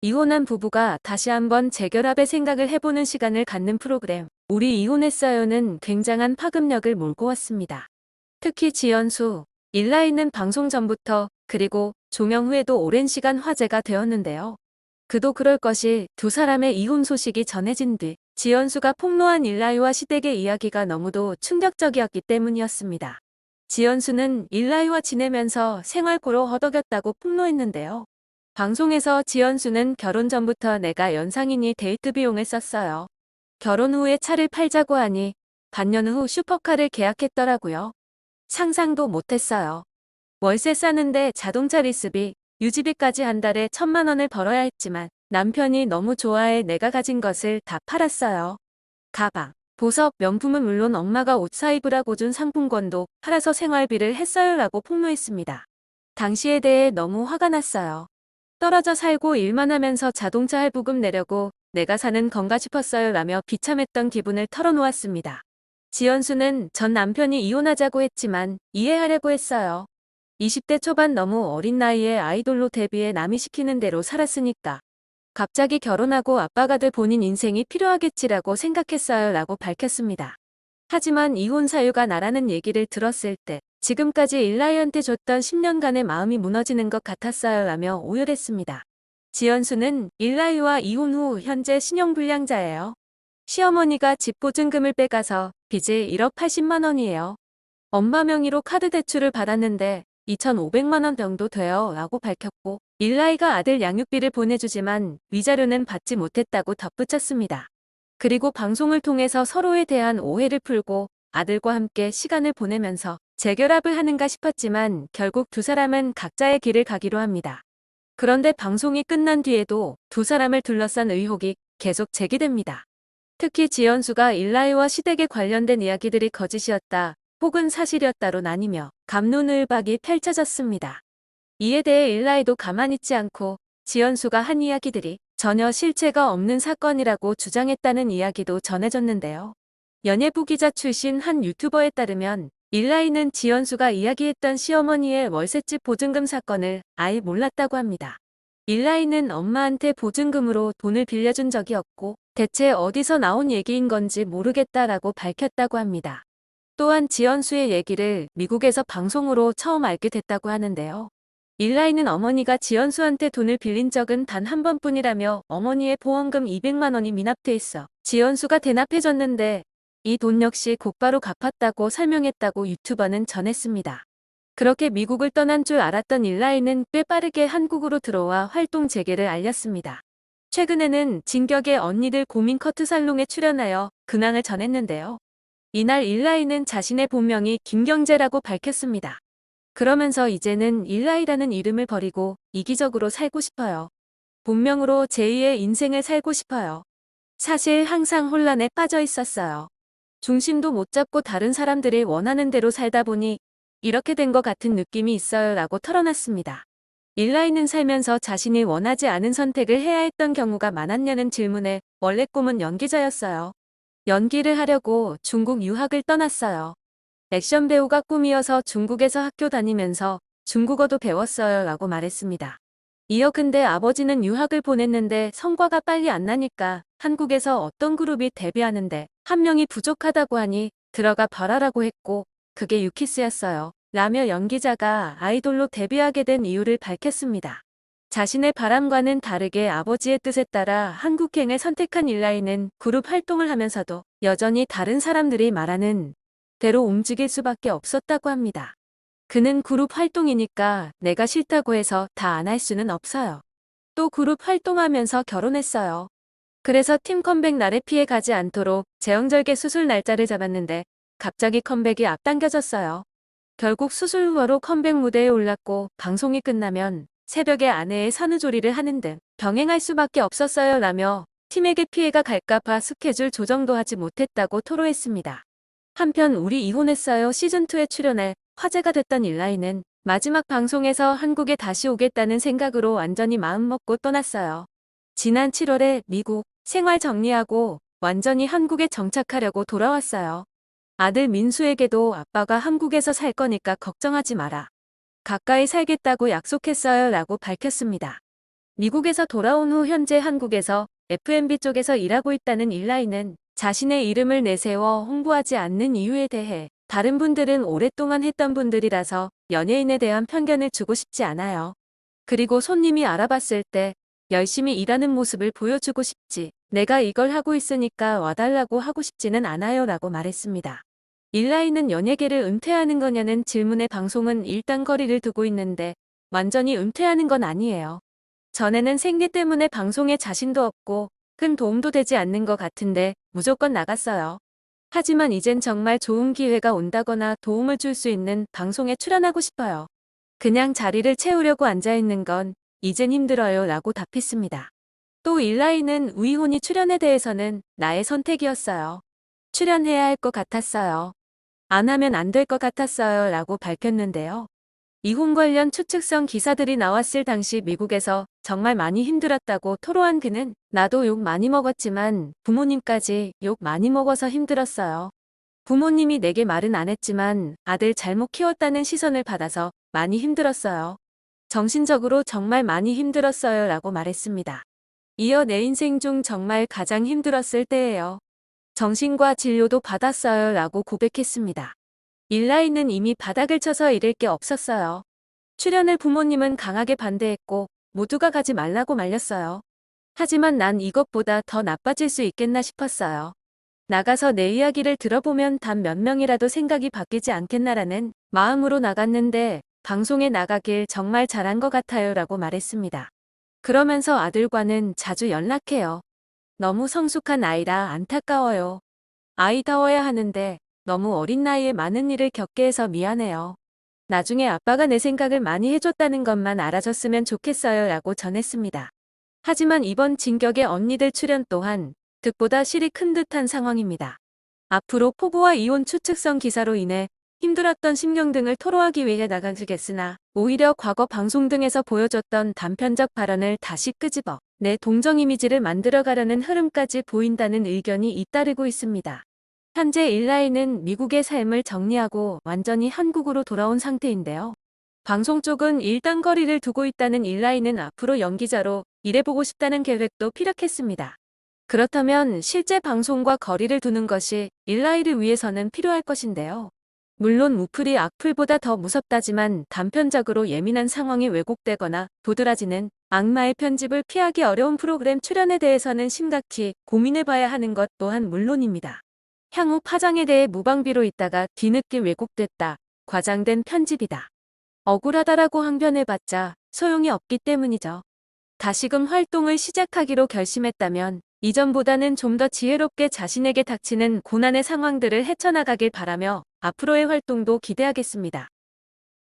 이혼한 부부가 다시 한번 재결합의 생각을 해보는 시간을 갖는 프로그램 우리 이혼했어요는 굉장한 파급력을 몰고 왔습니다. 특히 지연수, 일라이는 방송 전부터 그리고 종영 후에도 오랜 시간 화제가 되었는데요. 그도 그럴 것이 두 사람의 이혼 소식이 전해진 뒤 지연수가 폭로한 일라이와 시댁의 이야기가 너무도 충격적이었기 때문이었습니다. 지연수는 일라이와 지내면서 생활고로 허덕였다고 폭로했는데요. 방송에서 지연수는 결혼 전부터 내가 연상이니 데이트 비용을 썼어요. 결혼 후에 차를 팔자고 하니 반년 후 슈퍼카를 계약했더라고요. 상상도 못했어요. 월세 싸는데 자동차 리스비, 유지비까지 한 달에 1,000만 원을 벌어야 했지만 남편이 너무 좋아해 내가 가진 것을 다 팔았어요. 가방, 보석, 명품은 물론 엄마가 옷 사 입으라고 준 상품권도 팔아서 생활비를 했어요 라고 폭로했습니다. 당시에 대해 너무 화가 났어요. 떨어져 살고 일만 하면서 자동차 할부금 내려고 내가 사는 건가 싶었어요 라며 비참했던 기분을 털어놓았습니다. 지연수는 전 남편이 이혼하자고 했지만 이해하려고 했어요. 20대 초반 너무 어린 나이에 아이돌로 데뷔해 남이 시키는 대로 살았으니까. 갑자기 결혼하고 아빠가 될 본인 인생이 필요하겠지라고 생각했어요 라고 밝혔습니다. 하지만 이혼 사유가 나라는 얘기를 들었을 때 지금까지 일라이한테 줬던 10년간의 마음이 무너지는 것 같았어요 라며 오열했습니다. 지연수는 일라이와 이혼 후 현재 신용불량자예요. 시어머니가 집 보증금을 빼가서 빚이 1억 80만 원이에요. 엄마 명의로 카드 대출을 받았는데 2,500만 원 정도 돼요 라고 밝혔고 일라이가 아들 양육비를 보내주지만 위자료는 받지 못했다고 덧붙였습니다. 그리고 방송을 통해서 서로에 대한 오해를 풀고 아들과 함께 시간을 보내면서 재결합을 하는가 싶었지만 결국 두 사람은 각자의 길을 가기로 합니다. 그런데 방송이 끝난 뒤에도 두 사람을 둘러싼 의혹이 계속 제기됩니다. 특히 지연수가 일라이와 시댁에 관련된 이야기들이 거짓이었다 혹은 사실이었다로 나뉘며 갑론을박이 펼쳐졌습니다. 이에 대해 일라이도 가만히 있지 않고 지연수가 한 이야기들이 전혀 실체가 없는 사건이라고 주장했다는 이야기도 전해졌는데요. 연예부 기자 출신 한 유튜버에 따르면 일라이는 지연수가 이야기했던 시어머니의 월세집 보증금 사건을 아예 몰랐다고 합니다. 일라이는 엄마한테 보증금으로 돈을 빌려준 적이 없고 대체 어디서 나온 얘기인 건지 모르겠다라고 밝혔다고 합니다. 또한 지연수의 얘기를 미국에서 방송으로 처음 알게 됐다고 하는데요. 일라이는 어머니가 지연수한테 돈을 빌린 적은 단 한 번뿐이라며 어머니의 보험금 200만 원이 미납돼 있어 지연수가 대납해줬는데 이 돈 역시 곧바로 갚았다고 설명했다고 유튜버는 전했습니다. 그렇게 미국을 떠난 줄 알았던 일라이는 꽤 빠르게 한국으로 들어와 활동 재개를 알렸습니다. 최근에는 진격의 언니들 고민 커트살롱에 출연하여 근황을 전했는데요. 이날 일라이는 자신의 본명이 김경재라고 밝혔습니다. 그러면서 이제는 일라이라는 이름을 버리고 이기적으로 살고 싶어요. 본명으로 제2의 인생을 살고 싶어요. 사실 항상 혼란에 빠져 있었어요. 중심도 못 잡고 다른 사람들이 원하는 대로 살다 보니 이렇게 된 것 같은 느낌이 있어요 라고 털어놨습니다. 일라이는 살면서 자신이 원하지 않은 선택을 해야 했던 경우가 많았냐는 질문에 원래 꿈은 연기자였어요. 연기를 하려고 중국 유학을 떠났어요. 액션 배우가 꿈이어서 중국에서 학교 다니면서 중국어도 배웠어요 라고 말했습니다. 이어 근데 아버지는 유학을 보냈는데 성과가 빨리 안 나니까 한국에서 어떤 그룹이 데뷔하는데 한 명이 부족하다고 하니 들어가 봐라라고 했고 그게 유키스였어요. 라며 연기자가 아이돌로 데뷔하게 된 이유를 밝혔습니다. 자신의 바람과는 다르게 아버지의 뜻에 따라 한국행을 선택한 일라이는 그룹 활동을 하면서도 여전히 다른 사람들이 말하는 대로 움직일 수밖에 없었다고 합니다. 그는 그룹 활동이니까 내가 싫다고 해서 다 안 할 수는 없어요. 또 그룹 활동하면서 결혼했어요. 그래서 팀 컴백 날에 피해 가지 않도록 제왕절개 수술 날짜를 잡았는데 갑자기 컴백이 앞당겨졌어요. 결국 수술 후로 컴백 무대에 올랐고 방송이 끝나면 새벽에 아내의 산후조리를 하는 등 병행할 수밖에 없었어요 라며 팀에게 피해가 갈까봐 스케줄 조정도 하지 못했다고 토로했습니다. 한편 우리 이혼했어요 시즌2에 출연해 화제가 됐던 일라이는 마지막 방송에서 한국에 다시 오겠다는 생각으로 완전히 마음먹고 떠났어요. 지난 7월에 미국 생활 정리하고 완전히 한국에 정착하려고 돌아왔어요. 아들 민수에게도 아빠가 한국에서 살 거니까 걱정하지 마라. 가까이 살겠다고 약속했어요 라고 밝혔습니다. 미국에서 돌아온 후 현재 한국에서 F&B 쪽에서 일하고 있다는 일라이는 자신의 이름을 내세워 홍보하지 않는 이유에 대해 다른 분들은 오랫동안 했던 분들이라서 연예인에 대한 편견을 주고 싶지 않아요. 그리고 손님이 알아봤을 때 열심히 일하는 모습을 보여주고 싶지, 내가 이걸 하고 있으니까 와달라고 하고 싶지는 않아요 라고 말했습니다. 일라이는 연예계를 은퇴하는 거냐는 질문에 방송은 일단 거리를 두고 있는데 완전히 은퇴하는 건 아니에요. 전에는 생계 때문에 방송에 자신도 없고 큰 도움도 되지 않는 것 같은데 무조건 나갔어요. 하지만 이젠 정말 좋은 기회가 온다거나 도움을 줄 수 있는 방송에 출연하고 싶어요. 그냥 자리를 채우려고 앉아있는 건 이젠 힘들어요 라고 답했습니다. 또 일라이는 우이혼이 출연에 대해서는 나의 선택이었어요. 출연해야 할 것 같았어요. 안 하면 안 될 것 같았어요 라고 밝혔는데요. 이혼 관련 추측성 기사들이 나왔을 당시 미국에서 정말 많이 힘들었다고 토로한 그는 나도 욕 많이 먹었지만 부모님까지 욕 많이 먹어서 힘들었어요. 부모님이 내게 말은 안 했지만 아들 잘못 키웠다는 시선을 받아서 많이 힘들었어요. 정신적으로 정말 많이 힘들었어요 라고 말했습니다. 이어 내 인생 중 정말 가장 힘들었을 때예요. 정신과 진료도 받았어요 라고 고백했습니다. 일라이는 이미 바닥을 쳐서 잃을 게 없었어요. 출연을 부모님은 강하게 반대했고 모두가 가지 말라고 말렸어요. 하지만 난 이것보다 더 나빠질 수 있겠나 싶었어요. 나가서 내 이야기를 들어보면 단 몇 명이라도 생각이 바뀌지 않겠나라는 마음으로 나갔는데 방송에 나가길 정말 잘한 것 같아요 라고 말했습니다. 그러면서 아들과는 자주 연락해요. 너무 성숙한 아이라 안타까워요. 아이다워야 하는데 너무 어린 나이에 많은 일을 겪게 해서 미안해요. 나중에 아빠가 내 생각을 많이 해줬다는 것만 알아줬으면 좋겠어요 라고 전했습니다. 하지만 이번 진격의 언니들 출연 또한 득보다 실이 큰 듯한 상황입니다. 앞으로 포부와 이혼 추측성 기사로 인해 힘들었던 심경 등을 토로하기 위해 나가주겠으나 오히려 과거 방송 등에서 보여줬던 단편적 발언을 다시 끄집어 내 동정 이미지를 만들어가려는 흐름까지 보인다는 의견이 잇따르고 있습니다. 현재 일라이는 미국의 삶을 정리하고 완전히 한국으로 돌아온 상태인데요. 방송 쪽은 일단 거리를 두고 있다는 일라이는 앞으로 연기자로 일해보고 싶다는 계획도 피력했습니다. 그렇다면 실제 방송과 거리를 두는 것이 일라이를 위해서는 필요할 것인데요. 물론 우플이 악플보다 더 무섭다지만 단편적으로 예민한 상황이 왜곡되거나 도드라지는 악마의 편집을 피하기 어려운 프로그램 출연에 대해서는 심각히 고민해봐야 하는 것 또한 물론입니다. 향후 파장에 대해 무방비로 있다가 뒤늦게 왜곡됐다. 과장된 편집이다. 억울하다라고 항변해봤자 소용이 없기 때문이죠. 다시금 활동을 시작하기로 결심했다면 이전보다는 좀 더 지혜롭게 자신에게 닥치는 고난의 상황들을 헤쳐나가길 바라며 앞으로의 활동도 기대하겠습니다.